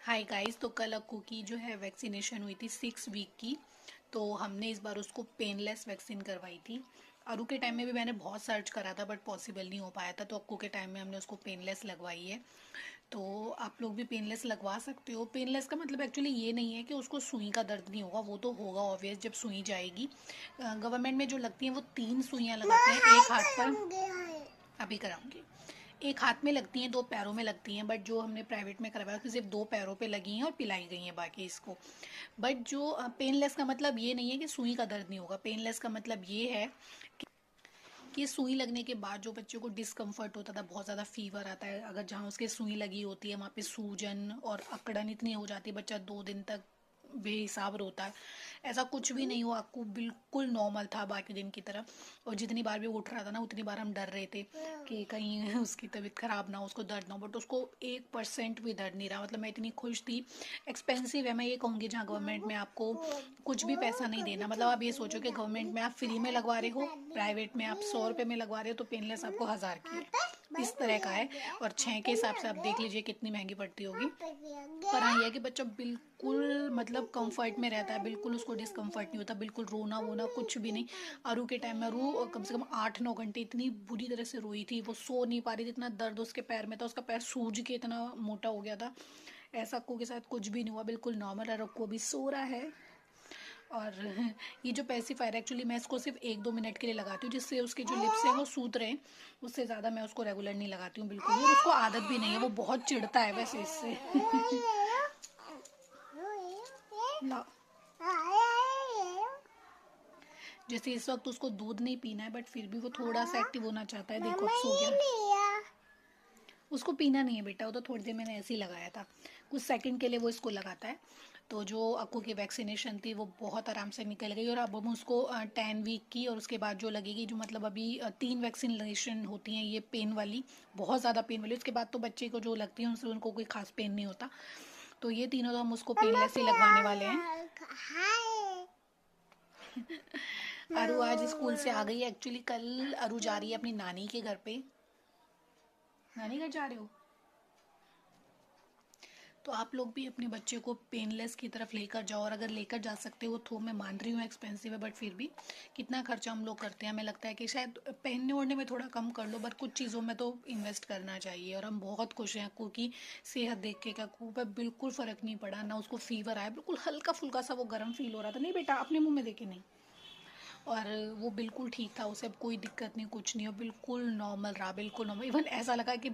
Hi guys. तो कल अक्कू की जो है वैक्सीनेशन हुई थी 6 वीक की। तो हमने इस बार उसको पेनलेस वैक्सीन करवाई थी। अरू के टाइम में भी मैंने बहुत सर्च करा था बट पॉसिबल नहीं हो पाया था, तो अक्कू के टाइम में हमने उसको पेनलेस लगवाई है। तो आप लोग भी पेनलेस लगवा सकते हो। पेनलेस का मतलब एक्चुअली ये नहीं है कि उसको सुई का दर्द नहीं होगा, वो तो होगा ऑब्वियस जब सुई जाएगी। गवर्नमेंट में जो लगती हैं वो 3 सुइयाँ लगाते हैं एक हाथ पर। अभी कराऊंगी। एक हाथ में लगती हैं, 2 पैरों में लगती हैं, बट जो हमने प्राइवेट में करवाया कि सिर्फ 2 पैरों पे लगी हैं और पिलाई गई हैं बाकी इसको। बट जो पेनलेस का मतलब ये नहीं है कि सुई का दर्द नहीं होगा। पेनलेस का मतलब ये है कि सुई लगने के बाद जो बच्चे को डिस्कम्फर्ट होता था, बहुत ज़्यादा फीवर आता है, अगर जहाँ उसके सुई लगी होती है वहाँ पे सूजन और अकड़न इतनी हो जाती है, बच्चा 2 दिन तक बेहिसाब रोता है, ऐसा कुछ भी नहीं हुआ। आपको बिल्कुल नॉर्मल था बाकी दिन की तरह। और जितनी बार भी वो उठ रहा था ना, उतनी बार हम डर रहे थे कि कहीं उसकी तबीयत खराब ना हो, उसको दर्द ना हो, बट उसको 1% भी दर्द नहीं रहा। मतलब मैं इतनी खुश थी। एक्सपेंसिव है, मैं ये कहूँगी, जहाँ गवर्नमेंट में आपको कुछ भी पैसा नहीं देना। मतलब आप ये सोचो कि गवर्नमेंट में आप फ्री में लगवा रहे हो, प्राइवेट में आप 100 रुपये में लगवा रहे हो, तो पेनलेस आपको 1000 की है, इस तरह का है। और 6 के हिसाब से आप देख लीजिए कितनी महंगी पड़ती होगी। पर हाँ, ये है कि बच्चा बिल्कुल मतलब कंफर्ट में रहता है, बिल्कुल उसको डिस्कम्फर्ट नहीं होता, बिल्कुल रोना वोना कुछ भी नहीं। अरू के टाइम में अरू कम से कम 8-9 घंटे इतनी बुरी तरह से रोई थी, वो सो नहीं पा रही थी, इतना दर्द उसके पैर में था, उसका पैर सूज के इतना मोटा हो गया था। ऐसा अक्कू के साथ कुछ भी नहीं हुआ, बिल्कुल नॉर्मल है। अक्कू अभी सो रहा है। और ये जो पेसिफायर एक्चुअली मैं इसको सिर्फ 1-2 मिनट के लिए लगाती हूँ, जिससे उसके जो लिप्स हैं वो सूत रहे। उससे ज़्यादा मैं उसको रेगुलर नहीं लगाती हूँ बिल्कुल भी, और उसको आदत भी नहीं है, वो बहुत चिढ़ता है वैसे इससे। ला जैसे इस वक्त उसको दूध नहीं पीना है, बट फिर भी वो थोड़ा सा एक्टिव होना चाहता है। देखो अब सो गया। उसको पीना नहीं है बेटा, वो तो थोड़ी देर मैंने ऐसे ही लगाया था, कुछ सेकंड के लिए वो इसको लगाता है। तो जो अक्कू की वैक्सीनेशन थी वो बहुत आराम से निकल गई, और अब हम उसको 10 वीक की और उसके बाद जो लगेगी, जो मतलब अभी 3 वैक्सीनेशन होती हैं ये पेन वाली, बहुत ज़्यादा पेन वाली। उसके बाद तो बच्चे को जो लगती है उनसे उनको कोई खास पेन नहीं होता। तो ये तीनों तो हम उसको पेनलेस ही लगवाने वाले हैं। अरू आज स्कूल से आ गई है। एक्चुअली कल अरू जा रही है अपनी नानी के घर पे। नानी घर जा रहे हो? तो आप लोग भी अपने बच्चे को पेनलेस की तरफ लेकर जाओ, और अगर लेकर जा सकते हो तो मैं मान रही हूँ एक्सपेंसिव है, बट फिर भी कितना खर्चा हम लोग करते हैं, हमें लगता है कि शायद पहनने ओढ़ने में थोड़ा कम कर लो, बट कुछ चीज़ों में तो इन्वेस्ट करना चाहिए। और हम बहुत खुश हैं अक्कू की सेहत देख के। अक्कू पर बिल्कुल फ़र्क नहीं पड़ा, ना उसको फीवर आया, बिल्कुल हल्का फुल्का सा वो गर्म फील हो रहा था। नहीं बेटा, अपने मुँह में देखे नहीं। और वो बिल्कुल ठीक था, उसे अब कोई दिक्कत नहीं, कुछ नहीं, और बिल्कुल नॉर्मल रहा, बिल्कुल नॉर्मल। इवन ऐसा लगा कि